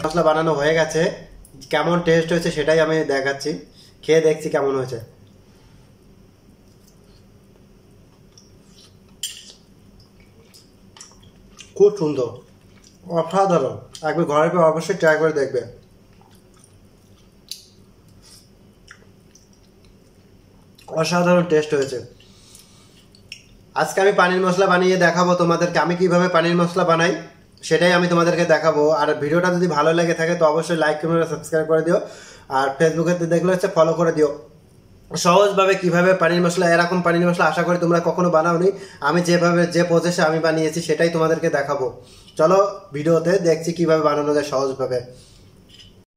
মশলা বানানো হয়ে গেছে, কেমন টেস্ট হয়েছে সেটাই আমি দেখাচ্ছি, খেয়ে দেখছি কেমন হয়েছে। খুব সুন্দর, অসাধারণ। একবার ঘরের পর অবশ্যই ট্রাই করে দেখবে। অসাধারণ টেস্ট হয়েছে। আজকে আমি পানির মশলা বানিয়ে দেখাবো তোমাদেরকে, আমি কিভাবে পানির মশলা বানাই সেটাই আমি তোমাদেরকে দেখাবো। আর ভিডিওটা যদি ভালো লেগে থাকে তো অবশ্যই লাইক কমেন্ট সাবস্ক্রাইব করে দিও, আর ফেসবুকে দেখলে হচ্ছে ফলো করে দিও। সহজভাবে কিভাবে পানির মশলা, এরকম পানির মশলা আশা করি তোমরা কখনো বানাওনি, আমি যেভাবে যে প্রসেসে আমি বানিয়েছি সেটাই তোমাদেরকে দেখাবো। চলো ভিডিওতে দেখছি কিভাবে বানানো যায় সহজভাবে।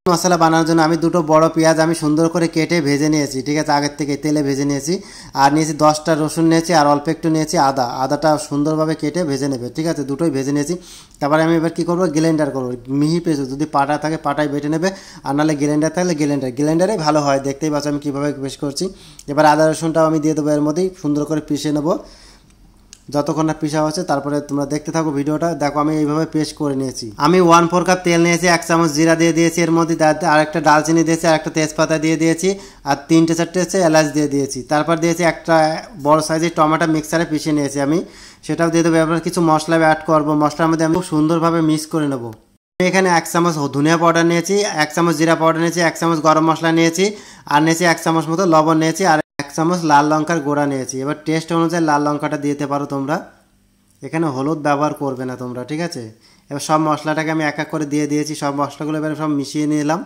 মশলা বানানোর জন্য আমি দুটো বড় পেঁয়াজ আমি সুন্দর করে কেটে ভেজে নিয়েছি, ঠিক আছে, আগের থেকে তেলে ভেজে নিয়েছি। আর নিয়েছি 10টা রসুন নিয়েছি, আর অল্প একটু নিয়েছি আদাটা সুন্দরভাবে কেটে ভেজে নেবে, ঠিক আছে, দুটোই ভেজে নিয়েছি। তারপরে আমি এবার কী করবো, গ্রাইন্ডার করবো, মিহি পেস্ট, যদি পাটা থাকে পাটায় বেটে নেবে, আর নাহলে গ্রাইন্ডার থাকলে গ্রাইন্ডারে ভালো হয়। দেখতেই পাচ্ছ আমি কীভাবে পেস্ট করছি। এবার আদা রসুনটাও আমি দিয়ে দেবো এর মধ্যেই, সুন্দর করে পিষে নেবো যতক্ষণ না পিসা হচ্ছে। তারপরে তোমরা দেখতে থাকো ভিডিওটা। দেখো আমি এইভাবে পেস্ট করে নিয়েছি। আমি 1/4 কাপ তেল নিয়েছি, 1 চামচ জিরা দিয়ে দিয়েছি এর মধ্যে, আরেকটা ডালচিনি দিয়েছি, আরেকটা তেজপাতা দিয়ে দিয়েছি, আর 3-4টে হচ্ছে এলাচ দিয়ে দিয়েছি। তারপর দিয়েছি একটা বড় সাইজের টমেটো মিক্সারে পিষে নিয়েছি আমি, সেটাও দিয়ে দেবো। এবার কিছু মশলা অ্যাড করবো, মশলার মধ্যে আমি খুব সুন্দরভাবে মিক্স করে নেবো। এখানে 1 চামচ ধনিয়া পাউডার নিয়েছি, 1 চামচ জিরা পাউডার নিয়েছি, 1 চামচ গরম মশলা নিয়েছি, আর নিয়েছি 1 চামচ মতো লবণ নিয়েছি, আর 1 চামচ লাল লঙ্কার গুঁড়া নিয়েছি। এবার টেস্ট অনুযায়ী লাল লঙ্কাটা দিতে পারো তোমরা, এখানে হলুদ ব্যবহার করবে না তোমরা, ঠিক আছে। এবার সব মশলাটাকে আমি এক এক করে দিয়ে দিয়েছি, সব মশলাগুলো এবার সব মিশিয়ে নিলাম।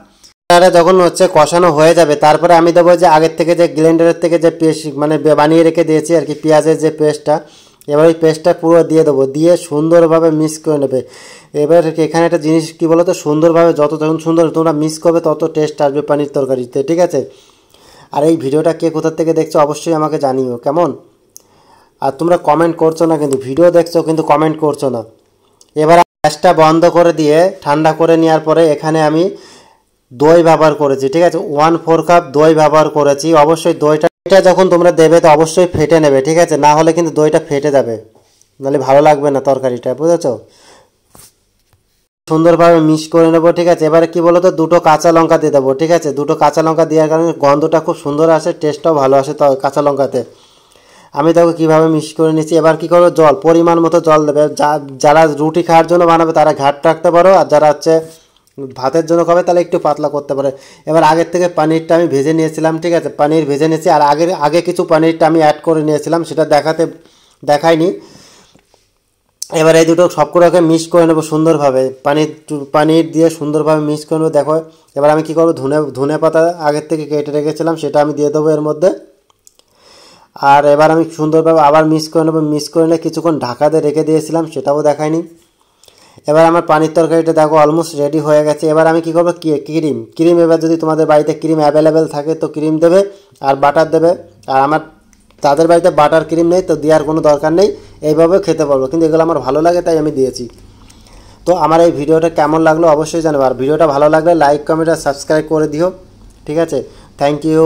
যখন হচ্ছে কষানো হয়ে যাবে তারপরে আমি দেবো যে আগের থেকে যে গ্রাইন্ডারের থেকে যে পেস্ট মানে বানিয়ে রেখে দিয়েছি আর কি, পেঁয়াজের যে পেস্টটা, এবার ওই পেস্টটা পুরো দিয়ে দেবো, দিয়ে সুন্দরভাবে মিক্স করে নেবে। এবার এখানে একটা জিনিস কী বলো তো, সুন্দরভাবে যখন সুন্দর তোমরা মিক্স করবে তত টেস্ট আসবে পানির তরকারিতে, ঠিক আছে। আর এই ভিডিওটা কে কোথা থেকে দেখছো অবশ্যই আমাকে জানিও কেমন। আর তোমরা কমেন্ট করছো না, কিন্তু ভিডিও দেখছো কিন্তু কমেন্ট করছো না। এবার গ্যাসটা বন্ধ করে দিয়ে ঠান্ডা করে নেওয়ার পরে এখানে আমি দই ব্যবহার করেছি, ঠিক আছে, 1/4 কাপ দই ব্যবহার করেছি। অবশ্যই দইটা যখন তোমরা দেবে তো অবশ্যই ফেটে নেবে, ঠিক আছে, না হলে কিন্তু দইটা ফেটে যাবে, নাহলে ভালো লাগবে না তরকারিটা, বুঝেছো। সুন্দরভাবে মিক্স করে নেবো, ঠিক আছে। এবারে কি বলো তো, 2টো কাঁচা লঙ্কা দিয়ে দেবো, ঠিক আছে। 2টো কাঁচা লঙ্কা দেওয়ার কারণে গন্ধটা খুব সুন্দর আসে, টেস্টটাও ভালো আসে তো কাঁচা লঙ্কাতে। আমি দেখো কীভাবে মিক্স করে নিচ্ছি। এবার কী করবো, জল পরিমাণ মতো জল দেবে। যারা রুটি খাওয়ার জন্য বানাবে তারা ঘাট রাখতে পারো, আর যারা হচ্ছে ভাতের জন্য খাবে তাহলে একটু পাতলা করতে পারে। এবার আগের থেকে পানিরটা আমি ভেজে নিয়েছিলাম, ঠিক আছে, পানির ভেজে নিয়েছি। আর আগে কিছু পানিরটা আমি অ্যাড করে নিয়েছিলাম, সেটা দেখাইনি। এবার এই দুটো সবগুলোকে মিক্স করে নেবো সুন্দরভাবে, পানির দিয়ে সুন্দরভাবে মিক্স করে নেবো। দেখো এবার আমি কী করবো, ধনে পাতা আগের থেকে কেটে রেখেছিলাম সেটা আমি দিয়ে দেবো এর মধ্যে। আর এবার আমি সুন্দরভাবে আবার মিক্স করে নেবো। মিক্স করে নিয়ে কিছুক্ষণ ঢাকা দিয়ে রেখে দিয়েছিলাম, সেটাও দেখাইনি। এবার আমার পানির তরকারিটা দেখো অলমোস্ট রেডি হয়ে গেছে। এবার আমি কী করবো, ক্রিম এবার যদি তোমাদের বাড়িতে ক্রিম অ্যাভেলেবেল থাকে তো ক্রিম দেবে, আর বাটার দেবে। আর আমার তাদের বাড়িতে বাটার ক্রিম নেই তো দেওয়ার কোনো দরকার নেই, এইভাবে খেতে পারবো, কিন্তু এগুলো আমার ভালো লাগে তাই আমি দিয়েছি। তো আমার এই ভিডিওটা কেমন লাগলো অবশ্যই জানাবো, আর ভিডিওটা ভালো লাগলে লাইক কমেন্ট আর সাবস্ক্রাইব করে দিও, ঠিক আছে। Thank you.